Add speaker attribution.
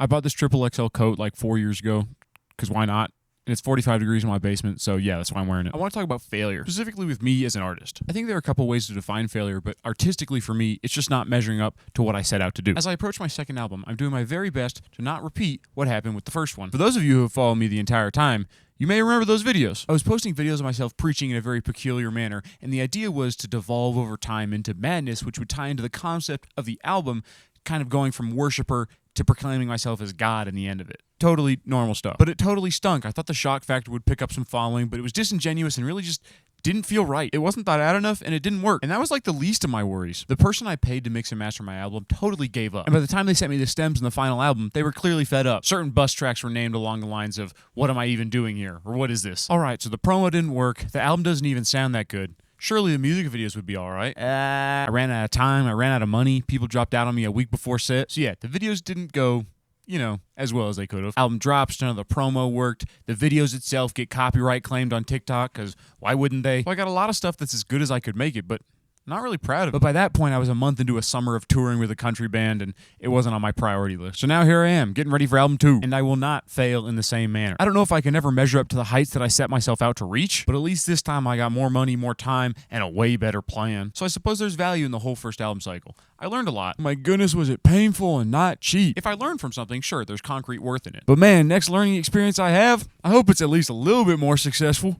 Speaker 1: I bought this triple XL coat like 4 years ago, because why not? And it's 45 degrees in my basement, so yeah, that's why I'm wearing it. I want to talk about failure, specifically with me as an artist. I think there are a couple ways to define failure, but artistically for me, it's just not measuring up to what I set out to do. As I approach my second album, I'm doing my very best to not repeat what happened with the first one. For those of you who have followed me the entire time, you may remember those videos. I was posting videos of myself preaching in a very peculiar manner, and the idea was to devolve over time into madness, which would tie into the concept of the album, kind of going from worshiper to proclaiming myself as God in the end of it. Totally normal stuff. But it totally stunk. I thought the shock factor would pick up some following, but it was disingenuous and really just didn't feel right. It wasn't thought out enough, and it didn't work. And that was like the least of my worries. The person I paid to mix and master my album totally gave up. And by the time they sent me the stems in the final album, they were clearly fed up. Certain bus tracks were named along the lines of, "What am I even doing here?" or "What is this?" Alright, so the promo didn't work. The album doesn't even sound that good. Surely the music videos would be alright. I ran out of time. I ran out of money. People dropped out on me a week before set. So yeah, the videos didn't go, as well as they could have. Album drops, none of the promo worked. The videos itself get copyright claimed on TikTok, because why wouldn't they? So I got a lot of stuff that's as good as I could make it, but not really proud of it. But by that point, I was a month into a summer of touring with a country band, and it wasn't on my priority list. So now here I am, getting ready for album 2, and I will not fail in the same manner. I don't know if I can ever measure up to the heights that I set myself out to reach, but at least this time I got more money, more time, and a way better plan. So I suppose there's value in the whole first album cycle. I learned a lot. My goodness, was it painful and not cheap. If I learned from something, sure, there's concrete worth in it. But man, next learning experience I have, I hope it's at least a little bit more successful.